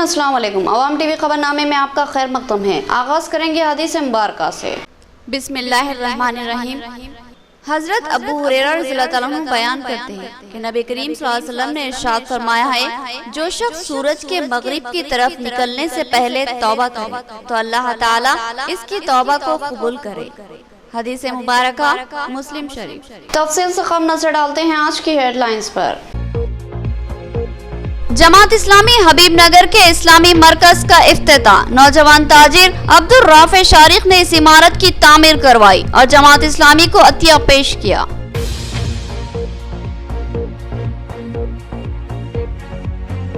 अस्सलाम वालेकुम। अवाम टीवी खबरनामे में आपका खैर मकदम है। आगाज करेंगे हदीस मुबारका से। बिस्मिल्लाहिर्रहमानिर्रहीम। हजरत अबू हुरैरा रज़ियल्लाहु ताला अन्हु बयान करते हैं कि नबी करीम सल्लल्लाहु अलैहि वसल्लम ने इरशाद फरमाया है, जो शख्स सूरज के मगरिब की तरफ निकलने से पहले तौबा करे तो अल्लाह ताला इसकी तौबा को कबूल करे। हदीस मुबारका मुस्लिम शरीफ। तफसील से हम नजर डालते हैं आज की हेडलाइंस पर। जमात इस्लामी हबीब नगर के इस्लामी मरकज का इफ्तिताह। नौजवान ताजिर अब्दुल राफे शारिक ने इस इमारत की तामीर करवाई और जमात इस्लामी को अतिया पेश किया।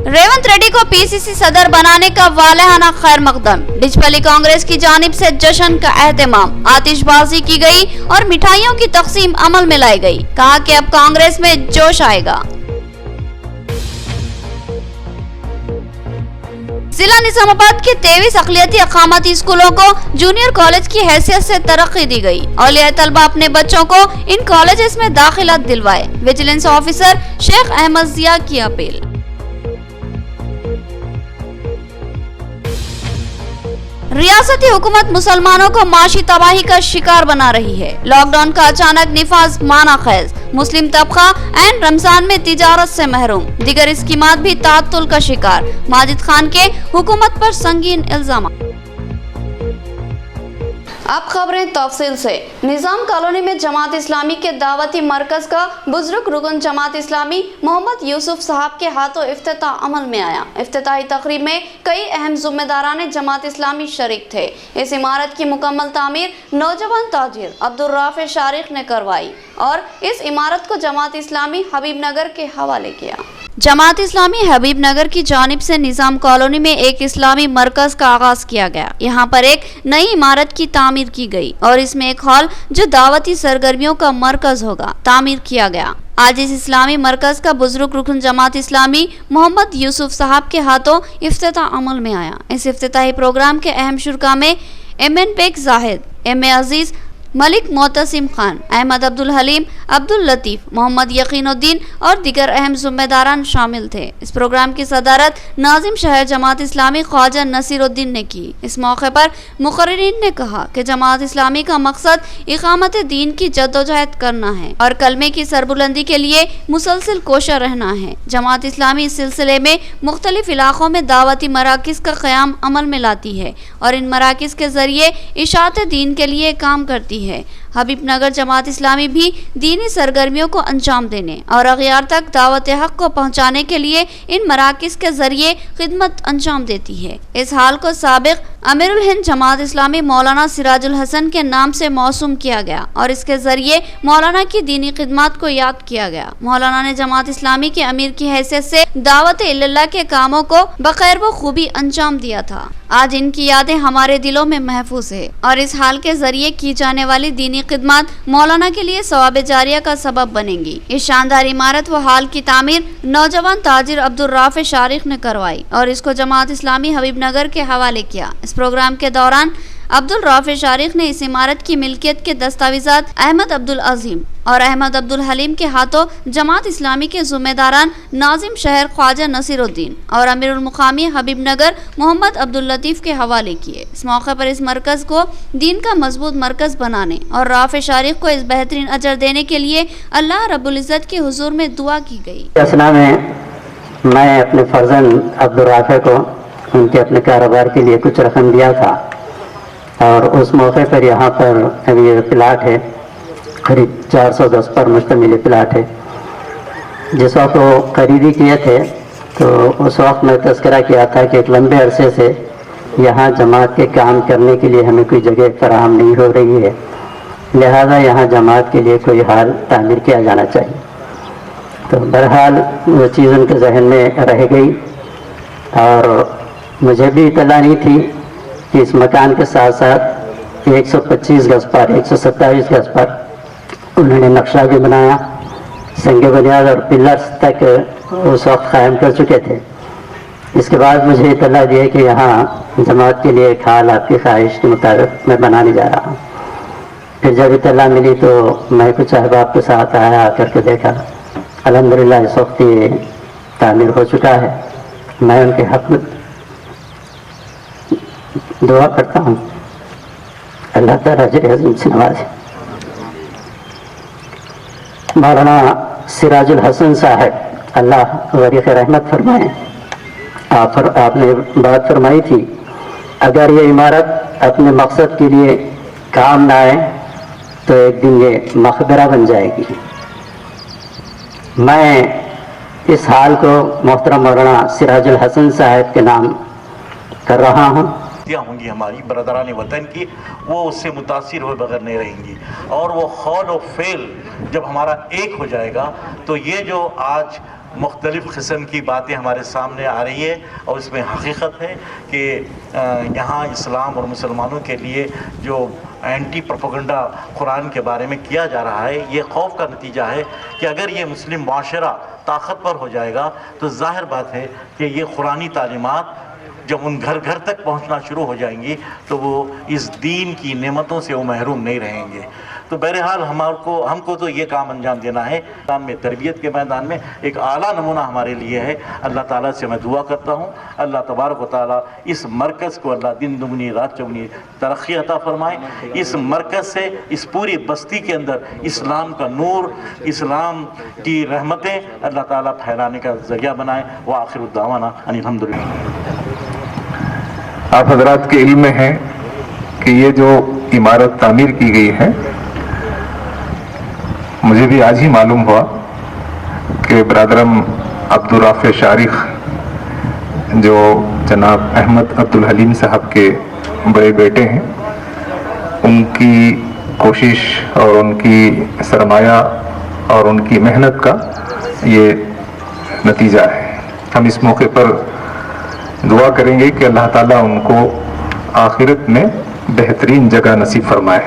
रेवंत रेड्डी को पीसीसी सदर बनाने का वालेहाना खैर मकदम। डिचपल्ली कांग्रेस की जानिब से जश्न का एहतमाम, आतिशबाजी की गई और मिठाइयों की तकसीम अमल में लाई गई। कहा कि अब कांग्रेस में जोश आएगा। जिला निजामाबाद के 23 अक़लियती अक़ामती स्कूलों को जूनियर कॉलेज की हैसियत से तरक्की दी गई। औलिया तलबा अपने बच्चों को इन कॉलेजेस में दाखिला दिलवाए। विजिलेंस ऑफिसर शेख अहमद जिया की अपील। रियासती हुकूमत मुसलमानों को माशी तबाही का शिकार बना रही है। लॉकडाउन का अचानक निफाज माना खैज। मुस्लिम तबका ऐन रमजान में तिजारत से महरूम। दीगर स्कीमात भी तातुल का शिकार। माजिद खान के हुकूमत पर संगीन इल्जाम। अब खबरें तफसील से। निजाम कॉलोनी में जमात इस्लामी के दावती मरकज का बुजुर्ग रुकन जमात इस्लामी मोहम्मद यूसुफ साहब के हाथों इफ्तिताह अमल में आया। इफ्तिताही तकरीब में कई अहम जिम्मेदारान जमात इस्लामी शरीक थे। इस इमारत की मुकम्मल तामीर नौजवान ताजिर अब्दुल राफे शारिक ने करवाई और इस इमारत को जमात इस्लामी हबीब नगर के हवाले किया। जमात इस्लामी हबीब नगर की जानिब से निजाम कॉलोनी में एक इस्लामी मरकज का आगाज किया गया। यहाँ पर एक नई इमारत की तामीर की गई और इसमें एक हॉल जो दावती सरगर्मियों का मरकज होगा तामीर किया गया। आज इस इस्लामी मरकज का बुजुर्ग रुकन जमात इस्लामी मोहम्मद यूसुफ साहब के हाथों इफ्तिताह अमल में आया। इस इफ्तिताही प्रोग्राम के अहम शुरका में MN बेग जाहिद, MA अजीज, मलिक मोतसिम खान, अहमद अब्दुल हलीम, अब्दुल लतीफ, मोहम्मद यकीनुद्दीन और दीगर अहम जिम्मेदारान शामिल थे। इस प्रोग्राम की सदारत नाजिम शहर जमात इस्लामी ख्वाजा नसीरुद्दीन ने की। इस मौके पर मुकर्रिरीन ने कहा कि जमात इस्लामी का मकसद इकामत दीन की जद्दोजहद करना है और कलमे की सरबुलंदी के लिए मुसलसल कोशा रहना है। जमात इस्लामी इस सिलसिले में मुख्तलिफ इलाकों में दावती मराकिज़ का क़याम अमल में लाती है और इन मराकिज़ के जरिए इशाअत दीन के लिए काम करती है। हबीब नगर जमात इस्लामी भी दीनी सरगर्मियों को अंजाम देने और अग़ियार तक दावत हक को पहुँचाने के लिए इन मराकिज़ के जरिए खिदमत अंजाम देती है। इस हाल को साबिक़ अमीरुल हिंद जमात इस्लामी मौलाना सिराजुल हसन के नाम से मौसूम किया गया और इसके जरिए मौलाना की दीनी खिदमत को याद किया गया। मौलाना ने जमात इस्लामी के अमीर की हैसियत से दावत इल्लल्लाह के कामों को बखैर व खूबी अंजाम दिया था। आज इनकी यादें हमारे दिलों में महफूज है और इस हाल के जरिए की जाने वाली दीनी खिदमत मौलाना के लिए सवाब जारिया का सबब बनेंगी। इस शानदार इमारत व हाल की तामीर नौजवान ताजिर अब्दुल राफे शारिक ने करवाई और इसको जमात इस्लामी हबीब नगर के हवाले किया। इस प्रोग्राम के दौरान अब्दुल राफे शारिक ने इस इमारत की मिल्कियत के दस्तावेजात अहमद अब्दुल अजीम और अहमद अब्दुल हलीम के हाथों जमात इस्लामी के जिम्मेदारान नाजिम शहर ख्वाजा नसीरुद्दीन और अमीरुल मुकामी हबीब नगर मोहम्मद अब्दुल लतीफ के हवाले किए। इस मौके पर इस मरकज को दीन का मजबूत मरकज बनाने और राफे शारिक को इस बेहतरीन अजर देने के लिए अल्लाह रब्बुल इज़्ज़त के हुजूर में दुआ की गई। मैं अपने फर्जन अब्दुल राफे को उनके अपने कारोबार के लिए कुछ रकम दिया था और उस मौके पर यहाँ पर अभी ये प्लाट है, करीब 410 पर मुश्तमिल प्लाट है। जिस वक्त वो खरीदी किए थे तो उस वक्त मैं तज़किरा किया था कि एक लंबे अरसे से यहाँ जमात के काम करने के लिए हमें कोई जगह फराहम नहीं हो रही है, लिहाजा यहाँ जमात के लिए कोई हाल तामीर किया जाना चाहिए। तो बहरहाल वो चीज़ उनके जहन में रह गई और मुझे भी इत्तला नहीं थी कि इस मकान के साथ साथ 125 गज पर 127 गज पर उन्होंने नक्शा भी बनाया, संग बुनियाद और पिलर्स तक उस वक्त कायम कर चुके थे। इसके बाद मुझे इत्तला दी कि यहाँ जमात के लिए एक हाल आपकी ख्वाहिश के मुताबिक मैं बनाने जा रहा हूँ। फिर जब इत्तला मिली तो मैं कुछ अहबाब के साथ आया, आकर के देखा अल्हम्दुलिल्लाह इस वक्त ये तामीर हो चुका है। मैं उनके हक में दुआ करता हूँ अल्लाह ताला अजर अज़ीम से नवाजे। मौलाना सिराजुल हसन साहब अल्लाह वरीक़ रहमत फरमाए, आपने बात फरमाई थी अगर ये इमारत अपने मकसद के लिए काम ना आए तो एक दिन ये मकबरा बन जाएगी। मैं इस हाल को मोहतरम मौलाना सिराजुल हसन साहब के नाम कर रहा हूँ। होंगी हमारी बरदरान वतन की, वो उससे मुतासिर हुए बगैर नहीं रहेंगी। और वो खौल और फेल जब हमारा एक हो जाएगा तो ये जो आज मुख्तलिफ़ किस्म की बातें हमारे सामने आ रही है और इसमें हकीकत है कि यहाँ इस्लाम और मुसलमानों के लिए जो एंटी प्रोपेगेंडा कुरान के बारे में किया जा रहा है, ये खौफ का नतीजा है कि अगर ये मुस्लिम माशरा ताकतवर हो जाएगा तो ज़ाहिर बात है कि ये कुरानी तालीमात जब उन घर घर तक पहुंचना शुरू हो जाएंगी तो वो इस दीन की नेमतों से वो महरूम नहीं रहेंगे। तो बहरहाल हमको तो ये काम अंजाम देना है। में तरबियत के मैदान में एक आला नमूना हमारे लिए है। अल्लाह ताला से मैं दुआ करता हूँ अल्लाह तबारक व तआला इस मरकज़ को अल्लाह दिन दुगनी रात चौगुनी तरक्की अता फरमाए। इस मरकज़ से इस पूरी बस्ती के अंदर इस्लाम का नूर, इस्लाम की रहमतें अल्लाह ताला फैलाने का ज़रिया बनाए। व आखिर दावाना अनिल हम्दुलिल्लाह। आप हजरात के इल्म में है कि ये जो इमारत तामीर की गई है, मुझे भी आज ही मालूम हुआ कि ब्रदरम अब्दुल राफ़े शारिख जो जनाब अहमद अब्दुल हलीम साहब के बड़े बेटे हैं, उनकी कोशिश और उनकी सरमाया और उनकी मेहनत का ये नतीजा है। हम इस मौके पर दुआ करेंगे कि अल्लाह ताला उनको आखिरत में बेहतरीन जगह नसीब फरमाए,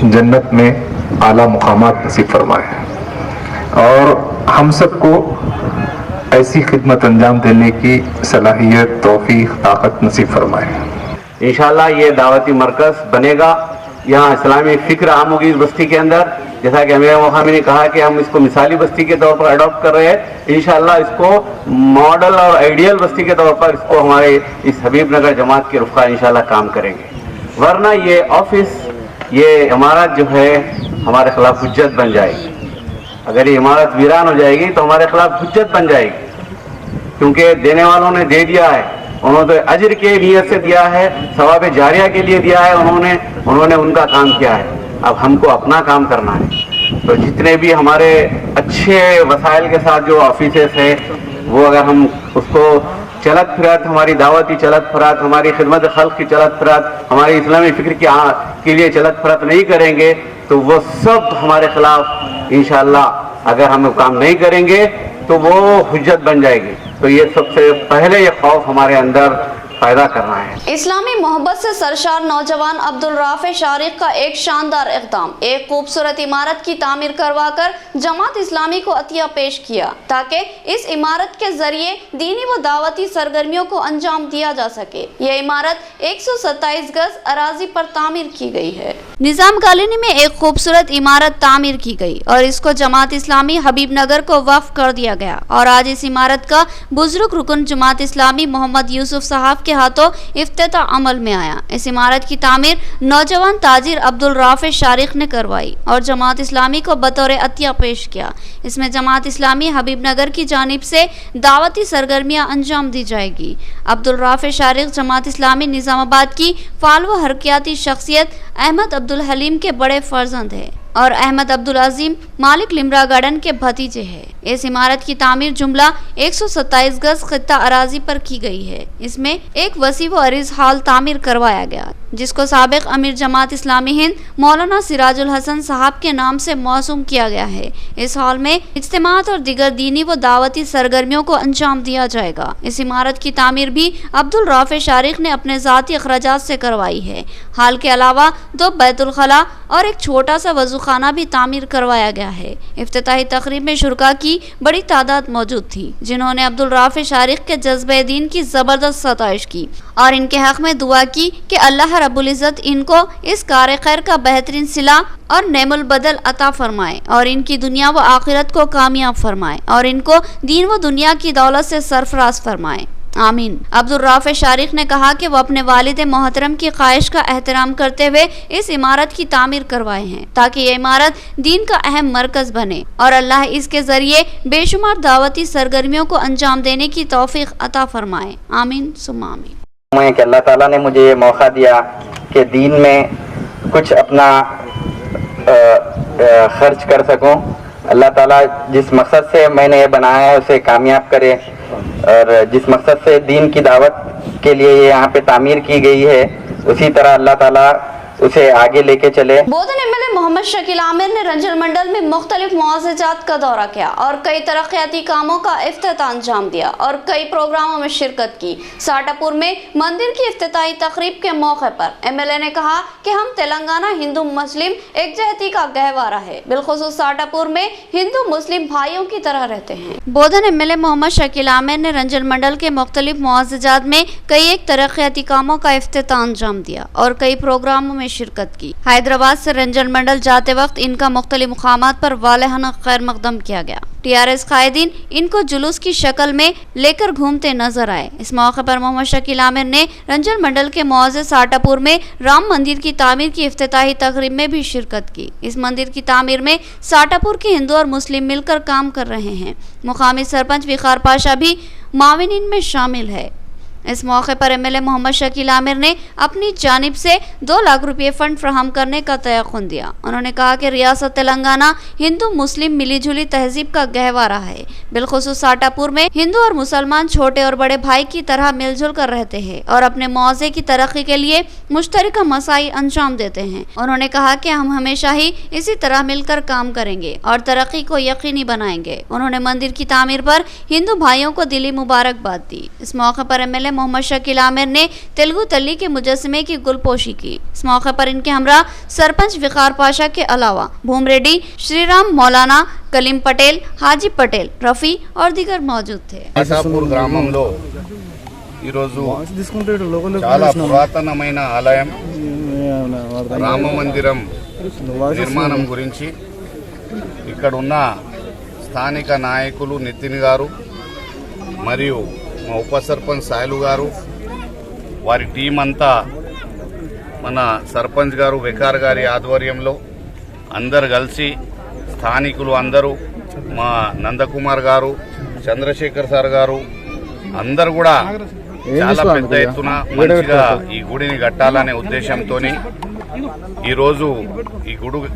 जन्नत में आला मुकामात नसीब फरमाए और हम सबको ऐसी खिदमत अंजाम देने की सलाहियत, तौफीक, ताकत नसीब फरमाए। इंशाअल्लाह ये दावती मरकज़ बनेगा, यहाँ इस्लामी फ़िक्र आम होगी इस बस्ती के अंदर। जैसा कि अमीर मोहम्मद ने कहा कि हम इसको मिसाली बस्ती के तौर पर अडॉप्ट कर रहे हैं, इंशाअल्लाह इसको मॉडल और आइडियल बस्ती के तौर पर इसको हमारे इस हबीब नगर जमात के रुफ़ा इंशाअल्लाह काम करेंगे। वरना ये ऑफिस, ये इमारत जो है हमारे खिलाफ हुज्जत बन जाएगी। अगर ये इमारत वीरान हो जाएगी तो हमारे खिलाफ हुज्जत बन जाएगी, क्योंकि देने वालों ने दे दिया है, उन्होंने अजर के नियत से दिया है, सवाब जारिया के लिए दिया है, उन्होंने उनका काम किया है। अब हमको अपना काम करना है। तो जितने भी हमारे अच्छे वसाइल के साथ जो ऑफिसेस है, वो अगर हम उसको चलत फिरत, हमारी दावती चलत फिरत, हमारी खिदमत खल्क की चलत फिरत, हमारी इस्लामी फिक्र के लिए चलत फिरत नहीं करेंगे तो वो सब हमारे खिलाफ इंशाअल्लाह अगर हम काम नहीं करेंगे तो वो हुज्जत बन जाएगी। तो ये सबसे पहले ये खौफ हमारे अंदर पैदा करना है। इस्लामी मोहब्बत से सरशार नौजवान अब्दुल राफ़े शारिक का एक शानदार इक़दाम, एक खूबसूरत इमारत की तामीर करवाकर जमात इस्लामी को अतिया पेश किया ताकि इस इमारत के जरिए दीनी व दावती सरगर्मियों को अंजाम दिया जा सके। यह इमारत 127 गज अराजी पर तामीर की गई है। निजाम कॉलोनी में एक खूबसूरत इमारत तामीर की गई और इसको जमात इस्लामी हबीब नगर को वक्फ कर दिया गया और आज इस इमारत का बुजुर्ग रुकन जमात इस्लामी मोहम्मद यूसुफ साहब के हाथों इफ्तिताह अमल में आया। इस इमारत की तामीर नौजवान ताजिर अब्दुल राफ़े शारिक ने करवाई और जमात इस्लामी को बतौर अतिया पेश किया। इसमें जमात इस्लामी हबीब नगर की जानिब से दावती सरगर्मियां अंजाम दी जाएगी। अब्दुल राफ़े शारिक जमात इस्लामी निज़ामाबाद की फाल व हरकियाती शख्सियत अहमद अब्दुल हलीम के बड़े फर्जंद है और अहमद अब्दुल अजीम मालिक लिमरा गार्डन के भतीजे हैं। इस इमारत की तामीर जुमला 127 गज खित्ता अराजी पर की गई है। इसमें एक वसी व अरीज हाल तामीर करवाया गया जिसको साबिक अमीर जमात इस्लामी हिंद मौलाना सिराजुल हसन साहब के नाम से मौसूम किया गया है। इस हॉल में इज्तिमात और दीगर दीनी व दावती सरगर्मियों को अंजाम दिया जाएगा। इस इमारत की तामीर भी अब्दुल राफ़े शारिक ने अपने ज़ाती अखराजात से करवाई है। हाल के अलावा 2 बैतुल खला और एक छोटा सा वजू खाना भी तामीर करवाया गया है। इफ्तिताही तकरीब में शुरका की बड़ी तादाद मौजूद थी जिन्होंने अब्दुल राफ़े शारिक के जज्बे दीन की ज़बरदस्त सताइश की और इनके हक में दुआ की कि अल्लाह रब्बुल इज़्ज़त इनको इस कार खैर का बेहतरीन सिला और नेमुल बदल अता फरमाए और इनकी दुनिया व आखिरत को कामयाब फरमाए और इनको दीन व दुनिया की दौलत से सरफराज फरमाए। आमीन। अब्दुल राफे शारिक ने कहा कि वो अपने वालिद मोहतरम की ख्वाहिश का एहतराम करते हुए इस इमारत की तामीर करवाए हैं ताकि ये इमारत दीन का अहम मरकज बने और अल्लाह इसके जरिए बेशुमार दावती सरगर्मियों को अंजाम देने की तौफीक अता फरमाए। आमीन सुम्मा आमीन। कि अल्लाह ताला ने मुझे ये मौका दिया कि दीन में कुछ अपना खर्च कर सकूं। अल्लाह ताला जिस मकसद से मैंने ये बनाया है उसे कामयाब करे और जिस मकसद से दीन की दावत के लिए ये यहाँ पे तामीर की गई है उसी तरह अल्लाह ताला उसे आगे लेके चले। बोधन एमएलए मोहम्मद शकील आमिर ने रंजन मंडल में मुख्तलिफ मुआज़ात का दौरा किया और कई तरक्याती कामों का इफ्तिताह अंजाम दिया और कई प्रोग्रामों में शिरकत की। साटापुर में मंदिर की इफ्तिताही तकरीब के मौके पर एमएलए ने कहा कि हम तेलंगाना हिंदू मुस्लिम एकजहती का गहवारा है, बिलखुसूस साटापुर में हिंदू मुस्लिम भाइयों की तरह रहते हैं। बोधन एमएलए मोहम्मद शकील आमिर ने रंजन मंडल के मुख्तलिफ मुआज़ात में कई एक तरक्याती कामों का इफ्तिताह अंजाम दिया और कई प्रोग्रामों में शिरकत की। हैदराबाद से रंजन मंडल जाते वक्त इनका मुख्तलिफ मुकामात पर वालेहाना खैर मकदम किया गया। टीआरएस कायदीन इनको जुलूस की शक्ल में लेकर घूमते नजर आए। इस मौके पर मोहम्मद शकील आमिर ने रंजन मंडल के मुआज़्ज़ज़ साटापुर में राम मंदिर की तामीर की इफ्तिताही तकरीब में भी शिरकत की। इस मंदिर की तामीर में साटापुर के हिंदू और मुस्लिम मिलकर काम कर रहे हैं। मुकामी सरपंच विकार पाशा भी माविनीन में शामिल है। इस मौके पर एमएलए मोहम्मद शकील आमिर ने अपनी जानिब से 2 लाख रुपये फंड फराहम करने का तयक़ुन दिया। उन्होंने कहा कि रियासत तेलंगाना हिंदू मुस्लिम मिली जुली तहजीब का गहवारा है, बिलखुसूस साटापुर में हिंदू और मुसलमान छोटे और बड़े भाई की तरह मिलजुल कर रहते हैं और अपने मुआज़े की तरक्की के लिए मुश्तरका मसाई अंजाम देते हैं। उन्होंने कहा कि हम हमेशा ही इसी तरह मिलकर काम करेंगे और तरक्की को यकीनी बनाएंगे। उन्होंने मंदिर की तामीर पर हिंदू भाइयों को दिली मुबारकबाद दी। इस मौके पर एमएलए मोहम्मद शकील आमिर ने तेलुगु तल्ली के मुजस्समे की गुलपोशी की। इस मौके पर इनके हमरा सरपंच विकार पाशा के अलावा भूम रेड्डी, श्रीराम मौलाना, कलीम पटेल, हाजी पटेल, रफी और दीगर मौजूद थे। సాటాపూర్ గ్రామంలో ఈరోజు చాలా పురాతనమైన ఆలయం రామ మందిరం నిర్మాణం గురించి ఇక్కడ ఉన్న స్థానిక నాయకులు నితిన్ గారు మరియు మా ఉప సర్పంచ్ సాయిలు గారు వారి టీం అంతా మన సర్పంచ్ గారు వికార్ గారి ఆధ్వర్యంలో అందరు కలిసి స్థానికులు అందరూ మా నందకుమార్ గారు, చంద్రశేఖర్ సార్ గారు అందరు కూడా చాలా పెద్ద ఎత్తున మంచిగా ఈ గుడిని కట్టాలనే ఉద్దేశంతో ఈరోజు ఈ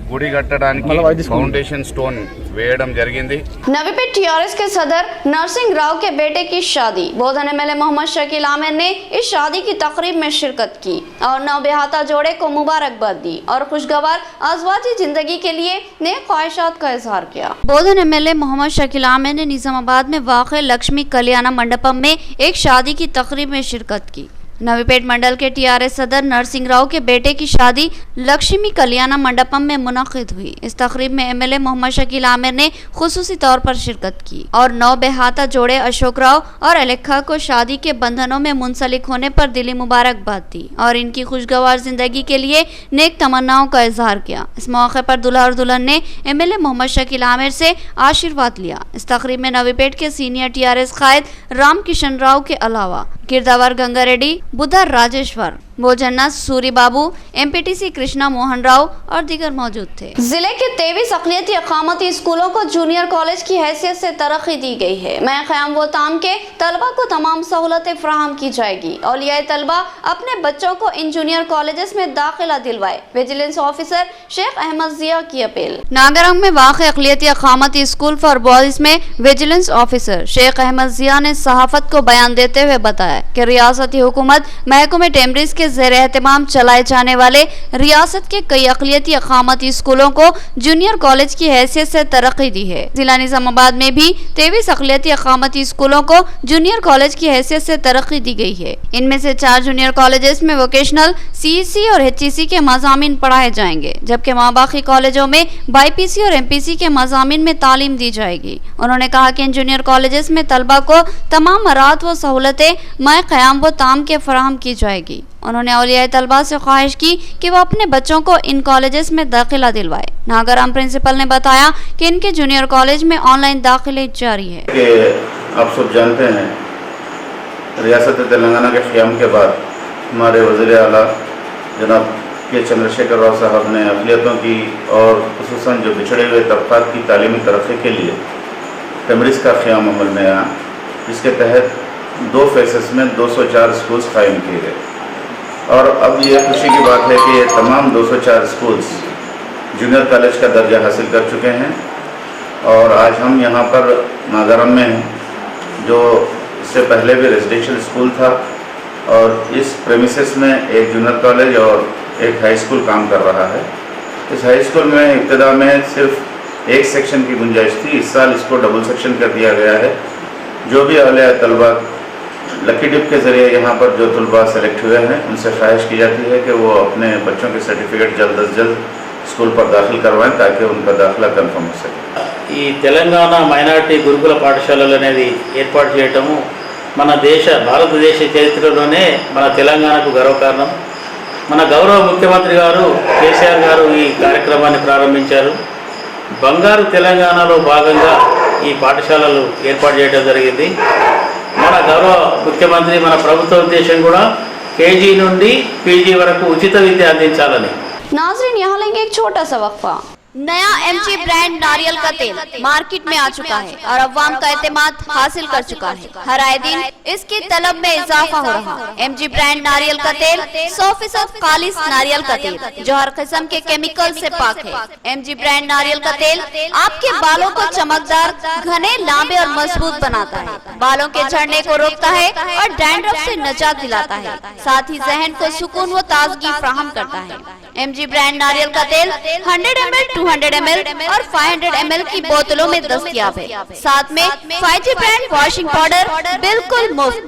గుడి కట్టడానికి ఫౌండేషన్ స్టోన్ వేయడం జరిగింది। नवीपेट टीआरएस के सदर नरसिंह राव के बेटे की शादी। बोधन एमएलए मोहम्मद शकील आमिर ने इस शादी की तकरीब में शिरकत की और नवबिहाता जोड़े को मुबारकबाद दी और खुशगवार अज़वाजी जिंदगी के लिए नेक ख्वाहिशात का इजहार किया। बोधन एमएलए मोहम्मद शकील आमिर ने निजामाबाद में वाक़ लक्ष्मी कल्याण मंडपम में एक शादी की तकरीब में शिरकत की। नवीपेट मंडल के टीआरएस सदर नरसिंह राव के बेटे की शादी लक्ष्मी कल्याण मंडपम में मुनक़िद हुई। इस तकरीब में एमएलए मोहम्मद शकील आमिर ने खुसूसी तौर पर शिरकत की और नौ बेहाता जोड़े अशोक राव और अलेखा को शादी के बंधनों में मुंसलिक होने पर दिली मुबारकबाद दी और इनकी खुशगवार जिंदगी के लिए नेक तमन्नाओं का इजहार किया। इस मौके पर दूल्हा और दुल्हन ने एमएलए मोहम्मद शकील आमिर से आशीर्वाद लिया। इस तकरीब में नवीपेट के सीनियर टीआरएस कायद राम किशन राव के अलावा गिरदावर गंगा रेड्डी, बुद्धा राजेश्वर, बोजन्ना सूरी बाबू, एमपीटीसी कृष्णा मोहन राव और दीगर मौजूद थे। जिले के 23 अक़लियती अक़ामती स्कूलों को जूनियर कॉलेज की हैसियत से तरक्की दी गई है। मैं क़याम व ताम के तलबा को तमाम सहूलतें फराहम की जाएगी। औलियाए तलबा अपने बच्चों को इन जूनियर कॉलेजेस में दाखिला दिलवाए। विजिलेंस ऑफिसर शेख अहमद जिया की अपील। नागरंग में वाक़ अक़लियती अक़ामती स्कूल फॉर बॉयज में विजिलेंस ऑफिसर शेख अहमद जिया ने सहाफ़त को बयान देते हुए बताया कि रियासती हुकूमत महकमे टेमरिज के ज़ेर एहतमाम चलाए जाने वाले रियासत के कई अक़लियती अक़ामती स्कूलों को जूनियर कॉलेज की हैसियत से तरक्की दी है। जिला निजामाबाद में भी 23 अक़लियती अक़ामती स्कूलों को जूनियर कॉलेज की हैसियत से तरक्की दी गई है। इनमें से 4 जूनियर कॉलेजेस में वोकेशनल, सीईसी और एचईसी के मज़ामीन पढ़ाए जाएंगे, जबकि माबाकी कॉलेजों में बाईपीसी और एमपीसी के मज़ामीन में तालीम दी जाएगी। उन्होंने कहा कि इन जूनियर कॉलेजेस में तलबा को तमाम मराहत व सहूलतें मैं क़याम व ताम के फराहम की जाएगी। उन्होंने औलियाए तलबा से ख्वाहिश की कि वो अपने बच्चों को इन कॉलेजेस में दाखिला दिलवाए। नागराम प्रिंसिपल ने बताया कि इनके जूनियर कॉलेज में ऑनलाइन दाखिले जारी है। आप सब जानते हैं रियासत तेलंगाना के क़याम के बाद हमारे वज़ीर आला जनाब के चंद्रशेखर राव साहब ने अक़लियतों की और ख़ुसूसन जो बिछड़े हुए तबक़ात की तालीमी तरक्की के लिए तमरीज़ का क़याम अमल में आया, जिसके तहत 2 फेसेस में 204 स्कूल्स कायम किए गए। और अब ये खुशी की बात है कि ये तमाम 204 स्कूल्स जूनियर कॉलेज का दर्जा हासिल कर चुके हैं। और आज हम यहाँ पर नागारम में हैं, जो इससे पहले भी रेजिडेंशियल स्कूल था, और इस प्रेमिसेस में एक जूनियर कॉलेज और एक हाई स्कूल काम कर रहा है। इस हाई स्कूल में इब्तदा में सिर्फ एक सेक्शन की गुंजाइश थी, इस साल इसको डबल सेक्शन कर दिया गया है। जो भी अहले तलबा लकी डिप के ज़रिए यहाँ पर जो तलबा सेलेक्ट हुए हैं, उनसे ख्वाहिश की जाती है कि वो अपने बच्चों के सर्टिफिकेट जल्द अज जल्द स्कूल पर दाखिल करवाएं ताकि उनका दाखिला कन्फर्म हो सके। ఈ తెలంగాణ మైనారిటీ గురుకుల పాఠశాలలు అనేది ఏర్పాటు చేయటము మన భారతదేశ చరిత్రలోనే మన తెలంగాణకు గర్వకారణం. మన గౌరవ ముఖ్యమంత్రి గారు కేసీఆర్ గారు ఈ కార్యక్రమాన్ని ప్రారంభించారు. బంగారు తెలంగాణలో భాగంగా ఈ పాఠశాలలు ఏర్పాటు చేయడం జరిగింది. మన గౌరవ ముఖ్యమంత్రి మన ప్రభుత్వ ఉద్దేశం కూడా కేజీ నుండి పీజీ వరకు ఉచిత విద్య అందించాలని. नाज़रीन, यहाँ लेंगे एक छोटा सा वक्फा। नया MG ब्रांड नारियल का तेल मार्केट में आ चुका है और अवाम का एतमाद हासिल कर चुका है। हर आए दिन इसकी तलब में इजाफा हो रहा है। MG ब्रांड नारियल का तेल 100% खालिस नारियल का तेल जो हर किस्म के केमिकल से पाक है। MG ब्रांड नारियल का तेल आपके बालों को चमकदार, घने, लांबे और मजबूत बनाता है, बालों के झड़ने को रोकता है और डैंड्रफ से निजात दिलाता है, साथ ही जहन को सुकून व ताजगी फराहम करता है। MG ब्रांड नारियल का तेल 100 ml, 200 ml और 500 ml की बोतलों में दस्तयाब है। साथ में 5G ब्रांड वॉशिंग पाउडर बिल्कुल मुफ्त।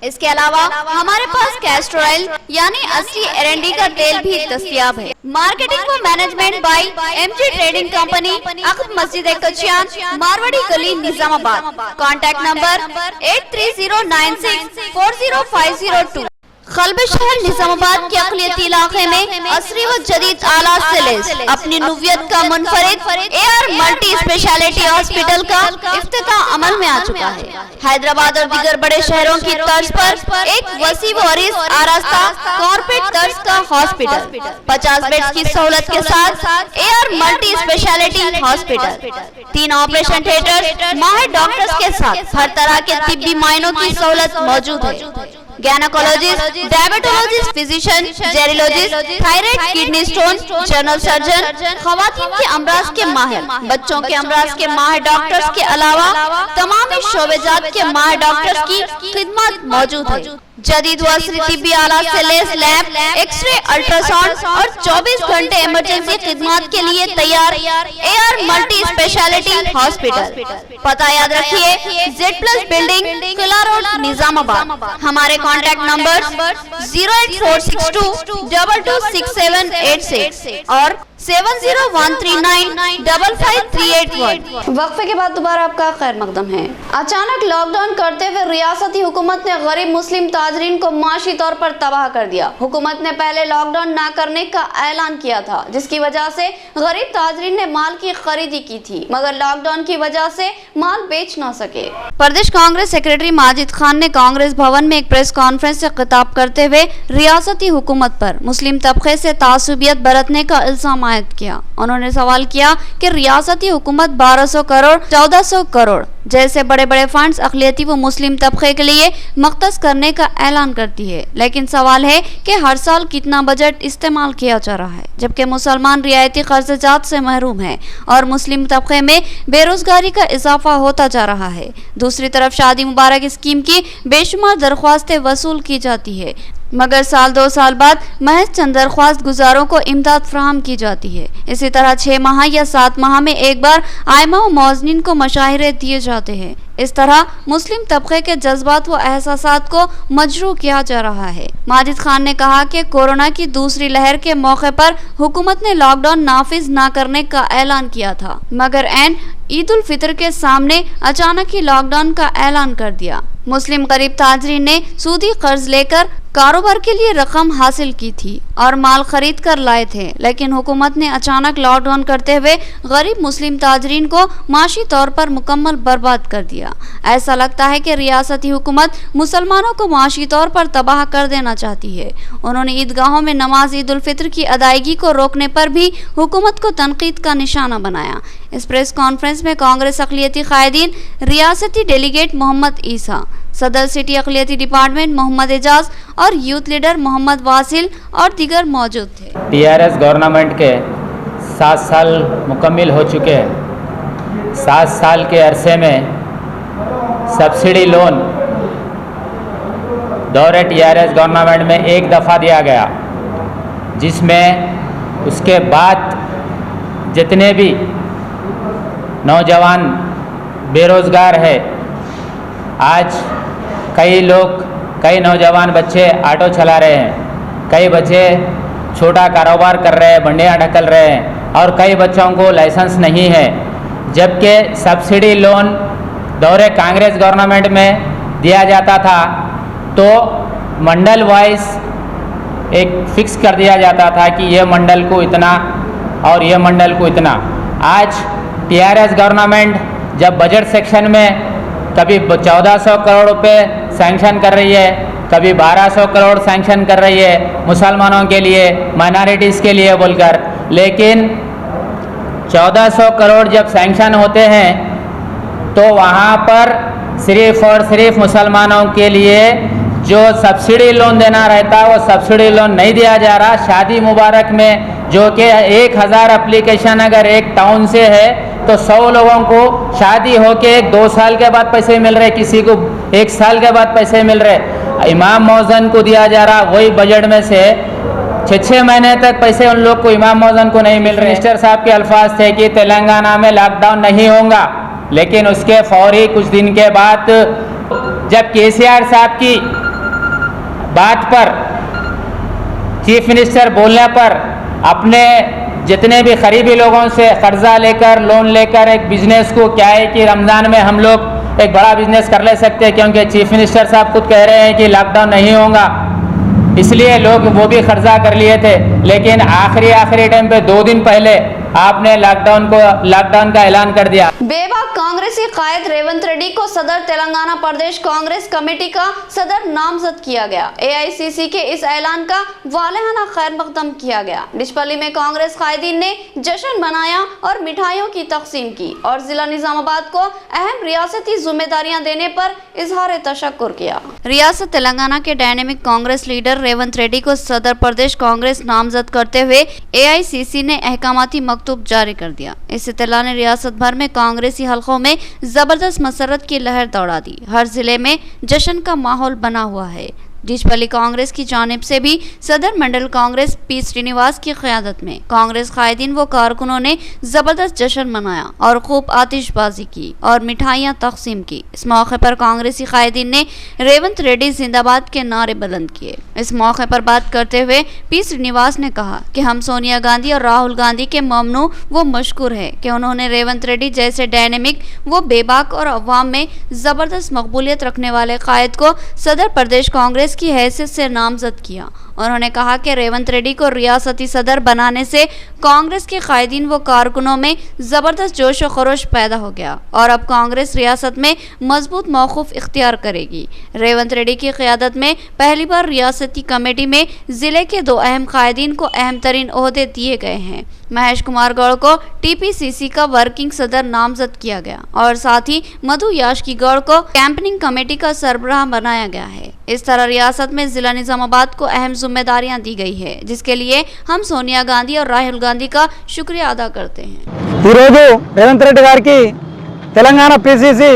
इसके अलावा हमारे पास कैस्टर ऑयल यानी असली एरंडी का तेल भी दस्तयाब है। मार्केटिंग व management by MG trading company, अक़ब मस्जिद कचियान, मारवाड़ी गली, निजामाबाद। Contact number 8309640502। खल्ब शहर निजामाबाद के अक़लियती इलाके में असरी व जदीद आलात से लैस अपनी नुवियत का मुनफरिद AR मल्टी स्पेशलिटी हॉस्पिटल का इफ्तिताह अमल में आ चुका है। हैदराबाद और दीगर बड़े शहरों की तर्ज पर एक वसी व अरीज आरास्ता कॉर्पोरेट तर्ज का हॉस्पिटल, 50 बेड्स की सहूलत के साथ AR multi speciality hospital, 3 operation theatre, माहिर डॉक्टर्स के साथ हर तरह के तिब्बी मायनों की सहूलत मौजूद है। Gynaecologist, diabetologist, physician, gerontologist, thyroid, kidney stone, general surgeon, खवातीन के अमराज के माहिर, बच्चों के अमराज के माहिर डॉक्टर्स के अलावा तमाम शोबेजात के माहिर डॉक्टर्स की खिदमत मौजूद है। जदीद व असरी तिब्बी आलात से लैस लैब, एक्सरे, अल्ट्रासाउंड और 24 घंटे इमरजेंसी खिदमत के लिए तैयार AR मल्टी स्पेशलिटी हॉस्पिटल। पता याद रखिए, Z+ बिल्डिंग, किला रोड, निजामाबाद। हमारे कॉन्टैक्ट नंबर 08462226786 और 7013955381। वक्फे के बाद दोबारा आपका खैर मकदम है। अचानक लॉकडाउन करते हुए रियासती हुकूमत ने गरीब मुस्लिम ताजरीन को माशी तौर पर तबाह कर दिया। हुकूमत ने पहले लॉकडाउन न करने का ऐलान किया था, जिसकी वजह से गरीब ताजरीन ने माल की खरीदी की थी, मगर लॉकडाउन की वजह से माल बेच न सके। प्रदेश कांग्रेस सेक्रेटरी माजिद खान ने कांग्रेस भवन में एक प्रेस कॉन्फ्रेंस से खिताब करते हुए रियासती हुकूमत पर मुस्लिम तबके से तासुबियत बरतने का इल्जाम आयद किया। उन्होंने सवाल किया कि रियासती हुकूमत 1200 करोड़, 1400 करोड़ जैसे बड़े बड़े फंड्स अक़लियती व मुस्लिम तबके के लिए मख्तस करने का ऐलान करती है, लेकिन सवाल है कि हर साल कितना बजट इस्तेमाल किया जा रहा है, जबकि मुसलमान रियायती कर्ज़जात से महरूम है और मुस्लिम तबके में बेरोजगारी का इजाफा होता जा रहा है। दूसरी तरफ शादी मुबारक स्कीम की बेशुमार दरख्वास्तें वसूल की जाती है, मगर साल 2 साल बाद महज चंद दरख्वास्त गुजारों को इमदाद फराहम की जाती है। इसी तरह 6 माह या 7 माह में एक बार आइमा व मौज़निन को मशाहिरे दिए जाते हैं। इस तरह मुस्लिम तबके के जज्बात व एहसासात को मजरू किया जा रहा है। माजिद खान ने कहा कि कोरोना की दूसरी लहर के मौके पर हुकूमत ने लॉकडाउन नाफिज न करने का ऐलान किया था, मगर ऐन ईद उल फितर के सामने अचानक ही लॉकडाउन का ऐलान कर दिया। मुस्लिम गरीब ताजरीन ने सूदी कर्ज लेकर कारोबार के लिए रकम हासिल की थी और माल खरीद कर लाए थे, लेकिन हुकूमत ने अचानक लॉकडाउन करते हुए गरीब मुस्लिम ताजरीन को माशी तौर पर मुकम्मल बर्बाद कर दिया। ऐसा लगता है कि रियासती हुकूमत मुसलमानों को माशी तौर पर तबाह कर देना चाहती है। उन्होंने ईदगाहों में नमाज ईद उल फित्र की अदायगी को रोकने पर भी हुकूमत को तनकीद का निशाना बनाया। इस प्रेस कॉन्फ्रेंस में कांग्रेस अक़लियती कायदीन, रियासती डेलीगेट मोहम्मद ईसा, सदर सिटी अक़लियती डिपार्टमेंट मोहम्मद एजाज और यूथ लीडर मोहम्मद वासिल और दीगर मौजूद थे। टीआरएस गवर्नमेंट के 7 साल मुकम्मिल हो चुके हैं। 7 साल के अरसे में सब्सिडी लोन दौरे टीआरएस गवर्नमेंट में एक दफ़ा दिया गया, जिसमें उसके बाद जितने भी नौजवान बेरोज़गार है, आज कई नौजवान बच्चे ऑटो चला रहे हैं, कई बच्चे छोटा कारोबार कर रहे हैं, बंडियाँ ढकल रहे हैं और कई बच्चों को लाइसेंस नहीं है। जबकि सब्सिडी लोन दौरे कांग्रेस गवर्नमेंट में दिया जाता था तो मंडल वाइज एक फिक्स कर दिया जाता था कि ये मंडल को इतना और ये मंडल को इतना। आज टीआरएस गवर्नमेंट जब बजट सेक्शन में कभी 1400 करोड़ रुपए सैंक्शन कर रही है, कभी 1200 करोड़ सैंक्शन कर रही है मुसलमानों के लिए, माइनॉरिटीज़ के लिए बोलकर, लेकिन 1400 करोड़ जब सैंक्शन होते हैं तो वहाँ पर सिर्फ और सिर्फ मुसलमानों के लिए जो सब्सिडी लोन देना रहता है वो सब्सिडी लोन नहीं दिया जा रहा। शादी मुबारक में जो कि 1000 एप्लीकेशन अगर एक टाउन से है तो 100 लोगों को शादी होके 2 साल के बाद पैसे मिल रहे, किसी को 1 साल के बाद पैसे मिल रहे। इमाम मौज़न को दिया जा रहा वही बजट में से 6 महीने तक पैसे उन लोग को, इमाम मौज़न को नहीं मिल रहे। मिनिस्टर साहब के अल्फाज थे कि तेलंगाना में लॉकडाउन नहीं होगा, लेकिन उसके फौरी कुछ दिन के बाद जब केसीआर साहब की बात पर, चीफ मिनिस्टर बोलने पर अपने जितने भी करीबी लोगों से कर्जा लेकर, लोन लेकर एक बिजनेस को, क्या है कि रमज़ान में हम लोग एक बड़ा बिजनेस कर ले सकते हैं क्योंकि चीफ मिनिस्टर साहब खुद कह रहे हैं कि लॉकडाउन नहीं होगा, इसलिए लोग वो भी कर्जा कर लिए थे। लेकिन आखिरी टाइम पे 2 दिन पहले आपने लॉकडाउन का ऐलान कर दिया। बेबाक कांग्रेसी कायद रेवंत रेड्डी को सदर तेलंगाना प्रदेश कांग्रेस कमेटी का सदर नामजद किया गया। एआईसीसी के इस ऐलान का वालेहाना खैर मकदम किया गया। डिचपल्ली में कांग्रेस कायदीन ने जश्न मनाया और मिठाइयों की तकसीम की और जिला निजामाबाद को अहम रियासती जिम्मेदारियां देने पर इजहार तशक्कुर किया। रियासत तेलंगाना के डायनेमिक कांग्रेस लीडर रेवंत रेड्डी को सदर प्रदेश कांग्रेस नामजद करते हुए एआईसीसी ने अहकामाती मकतूब जारी कर दिया। इस इत्तला ने रियासत भर में कांग्रेसी हलकों में जबरदस्त मसरत की लहर दौड़ा दी। हर जिले में जश्न का माहौल बना हुआ है। डिचपल्ली कांग्रेस की जानिब से भी सदर मंडल कांग्रेस पी श्रीनिवास की क़यादत में कांग्रेस कायदीन व कारकुनों ने जबरदस्त जश्न मनाया और खूब आतिशबाजी की और मिठाइयाँ तकसीम की। इस मौके पर कांग्रेसी कायदीन ने रेवंत रेड्डी जिंदाबाद के नारे बुलंद किए। इस मौके पर बात करते हुए पी श्रीनिवास ने कहा कि हम सोनिया गांधी और राहुल गांधी के ममनू व मशकूर है कि उन्होंने रेवंत रेड्डी जैसे डायनेमिक व बेबाक और अवाम में जबरदस्त मकबूलियत रखने वाले कायद को सदर प्रदेश कांग्रेस की हैसियत से नामजद किया। उन्होंने कहा कि रेवंत रेड्डी को रियासती सदर बनाने से कांग्रेस के कायदीन व कारकुनों में जबरदस्त जोश व खरोश पैदा हो गया और अब कांग्रेस रियासत में मजबूत मौक़िफ़ इख्तियार करेगी। रेवंत रेड्डी की क़यादत में पहली बार रियासती कमेटी में जिले के 2 अहम कायदीन को अहम तरीन ओहदे दिए गए हैं। महेश कुमार गौड़ को टीपीसीसी का वर्किंग सदर नामजद किया गया और साथ ही मधु याशकी गौड़ को कैंपेनिंग कमेटी का सरबराह बनाया गया है। इस तरह रियासत में जिला निजामाबाद को अहम जिम्मेदारियां दी गई है, जिसके लिए हम सोनिया गांधी और राहुल गांधी का शुक्रिया अदा करते हैं। रेवंत रेड्डी గారికి తెలంగాణ పీసీసీ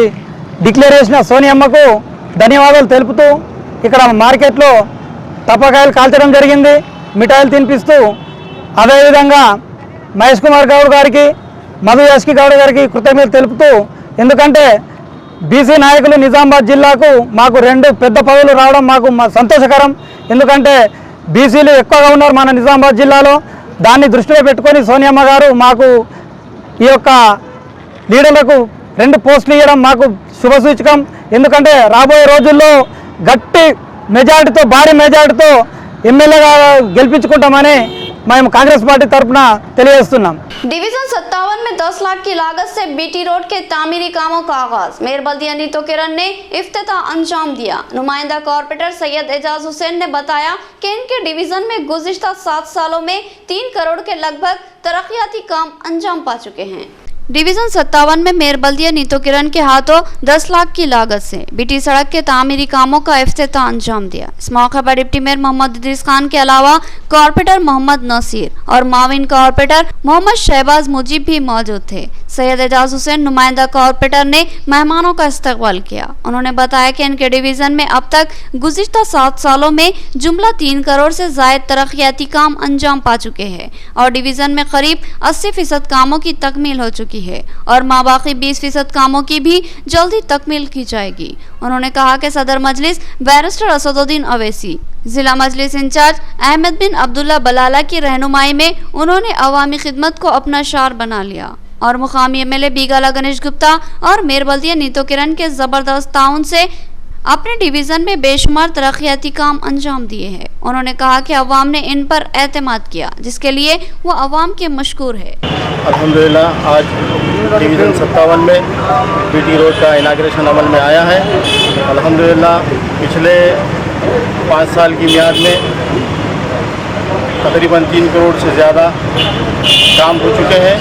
డిక్లేర్ చేసిన సోనియమ్మకు ధన్యవాదాలు తెలుపుతూ ఇక్కడ మార్కెట్లో తప్పకాయలు కాల్చడం జరిగింది, మిఠాయిలు తినిపిస్తూ అదేవిధంగా మహేష్ కుమార్ గౌడ్ గారికి, మధు యాష్కి గౌడ్ గారికి కృతజ్ఞతలు తెలుపుతూ, ఎందుకంటే బీసీ నాయకులు నిజామాబాద్ జిల్లాకు మాకు 2 పెద్ద పదవులు రావడం మాకు సంతోషకరం। ఎందుకంటే బీసీలు ఎక్కువగా ఉన్నారు మన నిజామాబాద్ జిల్లాలో, దాన్ని దృష్టిలో పెట్టుకొని సోనియమ్మ గారు మాకు ఈ యొక్క లీడర్లకు 2 పోస్టులు ఇవ్వడం మాకు శుభసూచకం। ఎందుకంటే రాబోయే రోజుల్లో గట్టి మెజార్టీతో భారీ మెజార్టీతో ఎమ్మెల్యేగా గెలిపించుకుంటామని మేము కాంగ్రెస్ పార్టీ తరఫున తెలియజేస్తున్నాం। डिवीजन 57 में 10 लाख की लागत से बीटी रोड के तामीरी कामों का आगाज, मेयर बल्दिया नीतो किरण ने इफ्तिताह अंजाम दिया। नुमाइंदा कॉर्पोरेटर सैयद एजाज हुसैन ने बताया कि इनके डिवीजन में गुज़िश्ता 7 सालों में 3 करोड़ के लगभग तरक्याती काम अंजाम पा चुके हैं। डिवीजन 57 में मेयर बल्दिया नीतो किरण के हाथों 10 लाख की लागत से बीटी सड़क के तामीरी कामों का इफ्तिताह अंजाम दिया। इस मौके पर डिप्टी मेयर मोहम्मद इदरीस खान के अलावा कॉर्पोरेटर मोहम्मद नसीर और माविन कॉर्पोरेटर मोहम्मद शहबाज मुजीब भी मौजूद थे। सैयद एजाज हुसैन नुमाइंदा कॉर्पोरेटर ने मेहमानों का इस्तकबाल किया। उन्होंने बताया कि इनके डिवीजन में अब तक गुज़िश्ता 7 सालों में जुमला 3 करोड़ से ज़ायद तरक्याती काम अंजाम पा चुके हैं और डिवीजन में करीब 80% कामों की तकमील हो चुकी है और माबाकी 20% कामों की भी जल्दी तकमील की जाएगी। उन्होंने कहा कि सदर मजलिस बैरिस्टर असदुद्दीन अवैसी, जिला मजलिस इंचार्ज अहमद बिन अब्दुल्ला बलाला की रहनुमाई में उन्होंने अवामी खिदमत को अपना शार बना लिया और मुकामी एमएलए बीगाला गणेश गुप्ता और मेयर बल्दिया नीतो किरण के ज़बरदस्त ताउन से अपने डिवीज़न में बेशुमार तरक्याती काम अंजाम दिए हैं। उन्होंने कहा कि अवाम ने इन पर एतमाद किया, जिसके लिए वो अवाम के मशकूर है। अल्हम्दुलिल्लाह आज डिवीज़न 57 में बीटी रोड का इनाग्रेशन अमल में आया है। अल्हम्दुलिल्लाह पिछले 5 साल की मियाद में तकरीबन 3 करोड़ से ज़्यादा काम हो चुके हैं।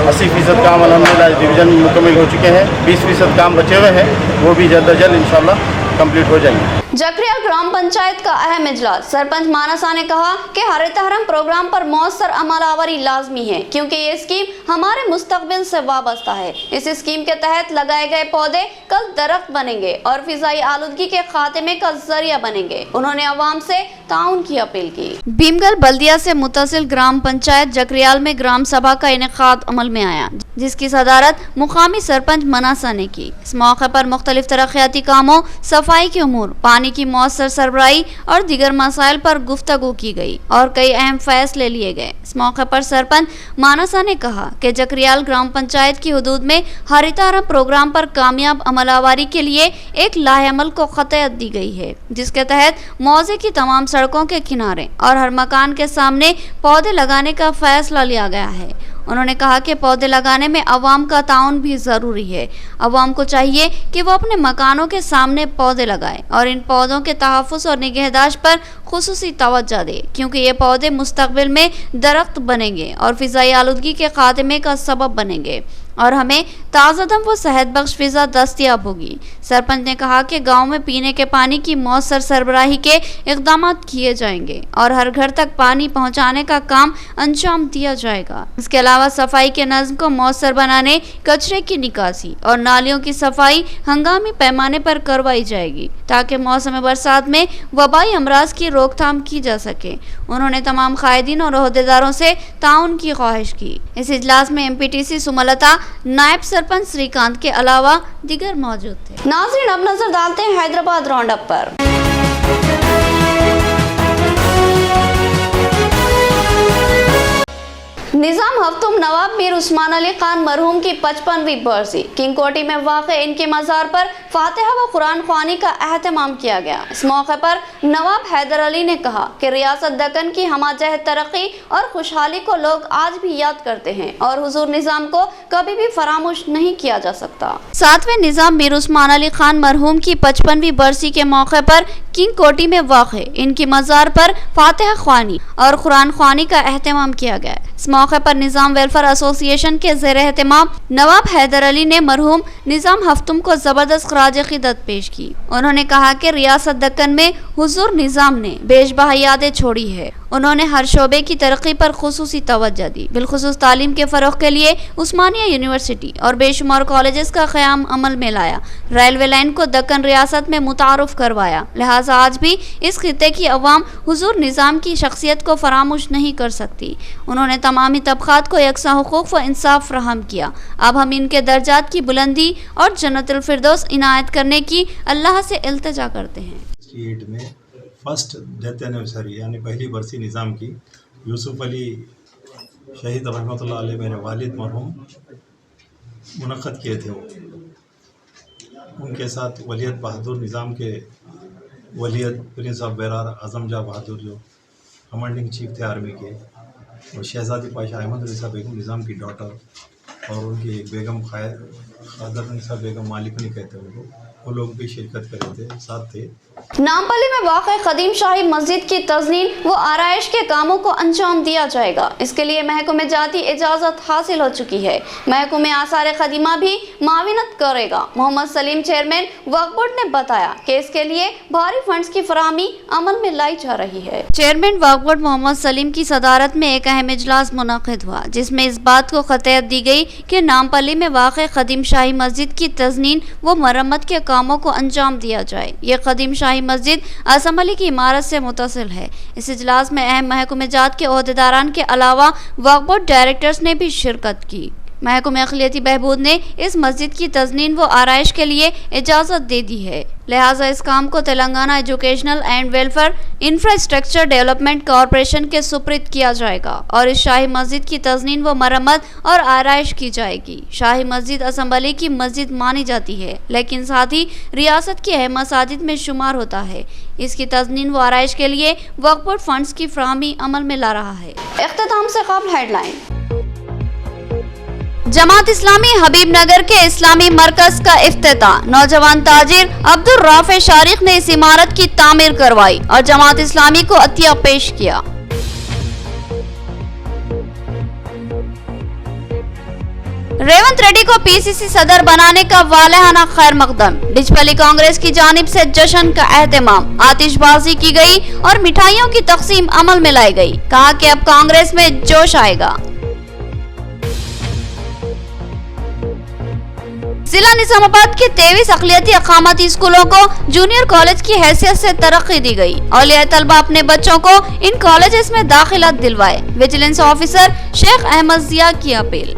80% काम अल्हम्दुलिल्लाह डिवीज़न में मुकम्मल हो चुके हैं। 20% काम बचे हुए हैं, वो भी जल्द अज जल्द इंशाअल्लाह कंप्लीट हो जाएंगे। जकरियाल ग्राम पंचायत का अहम इजलास, सरपंच मानसा ने कहा कि हरित हरम प्रोग्राम पर मौसर अमलावरी लाजमी है क्योंकि ये स्कीम हमारे मुस्तकबिल से वाबस्ता है। इस स्कीम के तहत लगाए गए पौधे कल दरख्त बनेंगे और फिजाई आलूदगी के खात्मे का जरिया बनेंगे। उन्होंने अवाम से ताउन की अपील की। भीमगल बल्दिया से मुतसिल ग्राम पंचायत जकरियाल में ग्राम सभा का इनेकाद अमल में आया, जिसकी सदारत मुकामी सरपंच मनासा ने की। इस मौके पर मुख्तलिफ तरक्याती कामों, सफाई के उमूर, पानी की मौसर सरबराही और दीगर मसाइल पर गुफ्तगू की गई और कई अहम फैसले लिए गए। इस मौके पर सरपंच मानसा ने कहा कि जकरियाल ग्राम पंचायत की हदूद में हरितारम प्रोग्राम पर कामयाब अमलावरी के लिए एक लाहेअमल को ख़तयत दी गई है, जिसके तहत मौजे की तमाम सड़कों के किनारे और हर मकान के सामने पौधे लगाने का फैसला लिया गया है। उन्होंने कहा कि पौधे लगाने में अवाम का ताउन भी ज़रूरी है। अवाम को चाहिए कि वो अपने मकानों के सामने पौधे लगाएं और इन पौधों के तहफ़्फ़ुज़ और निगहदाश्त पर खुसूसी तवज्जो दे, क्योंकि ये पौधे मुस्तक़बिल में दरख्त बनेंगे और फ़िज़ाई आलूदगी के खात्मे का सबब बनेंगे और हमें ताज़ादम व सेहत बख्श फ़िज़ा दस्तयाब होगी। सरपंच ने कहा कि गांव में पीने के पानी की मौसर सरबराही के इक़दाम किए जाएंगे और हर घर तक पानी पहुंचाने का काम अंजाम दिया जाएगा। इसके अलावा सफाई के नज़्म को मौसर बनाने, कचरे की निकासी और नालियों की सफाई हंगामी पैमाने पर करवाई जाएगी ताकि मौसम बरसात में वबाई अमराज की रोकथाम की जा सके। उन्होंने तमाम कायदीन और अहदेदारों से ताउन की ख्वाहिश की। इस इजलास में MPTC सुमलता, नायब सरपंच श्रीकांत के अलावा दीगर मौजूद थे। नाज़रीन, अब नजर डालते हैं हैदराबाद राउंड अप पर। निज़ाम हफ्तुम नवाब मीर उस्मान अली खान मरहूम की 55वीं बरसी, किंग कोटी में वाक़े इनके मज़ार पर फातिहा व कुरान ख्वानी का एहतमाम किया गया। इस मौके पर नवाब हैदर अली ने कहा कि रियासत दक्कन की हमाजहत तरक्की और खुशहाली को लोग आज भी याद करते हैं और हुजूर निज़ाम को कभी भी फरामोश नहीं किया जा सकता। 7वें निज़ाम मीर उस्मान अली खान मरहूम की 55वीं बरसी के मौके पर किंग कोटी में वाक़े इनकी मज़ार पर फातिहा ख्वानी और कुरान ख्वानी का एहतमाम किया गया। इस मौके पर निज़ाम वेलफेयर एसोसिएशन के ज़ेर एहतमाम नवाब हैदर अली ने मरहूम निज़ाम हफ्तुम को ज़बरदस्त खराज क़ीदत पेश की। उन्होंने कहा कि रियासत दक्कन में हुजूर निज़ाम ने बेशबहा यादें छोड़ी है। उन्होंने हर शोबे की तरक्की पर खुसूसी तवज्जो दी, बिलखुसूस तालीम के फ़रोग़ के लिए उस्मानिया यूनिवर्सिटी और बेशुमार कॉलेजेस का क़याम अमल में लाया। रेलवे लाइन को दक्कन रियासत में मुतारुफ़ करवाया। लिहाजा आज भी इस खित्ते की अवाम हुजूर निज़ाम की शख्सियत को फरामोश नहीं कर सकती। उन्होंने तमामी तबक़ात को यकसा हुकूक़ व इंसाफ फराहम किया। अब हम इनके दर्जात की बुलंदी और जन्नतुल फिरदौस इनायत करने की अल्लाह से इल्तिजा करते हैं। फर्स्ट डेथ एनिवर्सरी यानी पहली बरसी निज़ाम की यूसुफ अली शहीद रहमतुल्लाह अलैह मेरे वालिद मरहूम मुनक़्क़द किए थे। वो उनके साथ वलीयत बहादुर निज़ाम के वलीद प्रिंस ऑफ बेरार आजम जा बहादुर जो कमांडिंग चीफ थे आर्मी के, और शहजादी पाशा अहमद रज़ा बेगम निज़ाम की डॉटर, और उनकी एक बेगम खादर बेगम मालिक नहीं कहते उनको, वो लोग भी शिरकत कर रहे थे, साथ थे। नामपल्ली में वाक़ कदीम शाही मस्जिद की तज़नीन व आराइश के कामों को अंजाम दिया जाएगा। इसके लिए महकमे जाती इजाज़त हासिल हो चुकी है। महकमे आसार कदीमा भी माविनत करेगा। मोहम्मद सलीम चेयरमैन वक्फ बोर्ड ने बताया कि इसके लिए भारी फंड्स की फराहमी अमल में लाई जा रही है। चेयरमैन वक्फ बोर्ड मोहम्मद सलीम की सदारत में एक अहम इजलास मुनक़िद हुआ, जिसमें इस बात को ख़तयत दी गई कि नामपल्ली में वाक़ कदीम शाही मस्जिद की तज़नीन व मरम्मत के कामों को अंजाम दिया जाए। ये कदीम शाही मस्जिद असम्बली की इमारत से मुतसिल है। इस इजलास में अहम महकमे जात के ओहदेदारान के अलावा वक्फ बोर्ड डायरेक्टर्स ने भी शिरकत की। महकमे अक़लियती बहबूद ने इस मस्जिद की तज़नीन व आराइश के लिए इजाज़त दे दी है, लिहाजा इस काम को Telangana educational and welfare infrastructure development corporation के सुपुर्द किया जाएगा और इस शाही मस्जिद की तज़नीन व मरम्मत और आराइश की जाएगी। शाही मस्जिद असम्बली की मस्जिद मानी जाती है, लेकिन साथ ही रियासत की अहम मसाजिद में शुमार होता है। इसकी तज़नीन व आराइश के लिए वक्फ बोर्ड फंड्स की फराहमी अमल में ला रहा है। इख्तिताम से क़ब्ल हेडलाइन। जमात इस्लामी हबीब नगर के इस्लामी मरकज का इफ्तिताह। नौजवान ताजिर अब्दुल राफे शारिक ने इस इमारत की तामीर करवाई और जमात इस्लामी को अतिया पेश किया। रेवंत रेड्डी को पीसीसी सदर बनाने का वालेहाना खैर मकदम। डिचपल्ली कांग्रेस की जानिब से जश्न का एहतमाम, आतिशबाजी की गई और मिठाइयों की तकसीम अमल में लाई गई। कहा कि अब कांग्रेस में जोश आएगा। जिला निजामाबाद के 23 अक़लियती अक़ामती स्कूलों को जूनियर कॉलेज की हैसियत से तरक्की दी गई। औलिया तलबा अपने बच्चों को इन कॉलेजेस में दाखिला दिलवाए। विजिलेंस ऑफिसर शेख अहमद जिया की अपील।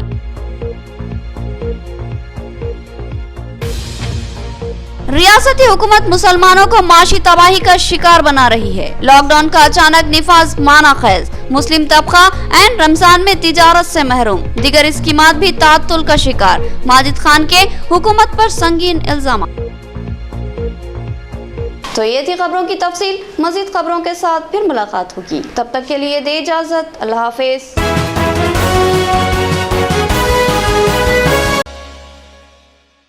रियासती हुकूमत मुसलमानों को माशी तबाही का शिकार बना रही है। लॉकडाउन का अचानक निफाज माना खैज, मुस्लिम तबका एंड रमजान में तिजारत से महरूम, दीगर स्कीमात भी तातुल का शिकार। माजिद खान के हुकूमत पर संगीन इल्जाम। तो ये थी खबरों की तफसील। मजीद खबरों के साथ फिर मुलाकात होगी, तब तक के लिए दे इजाजत। अल्लाह हाफिज।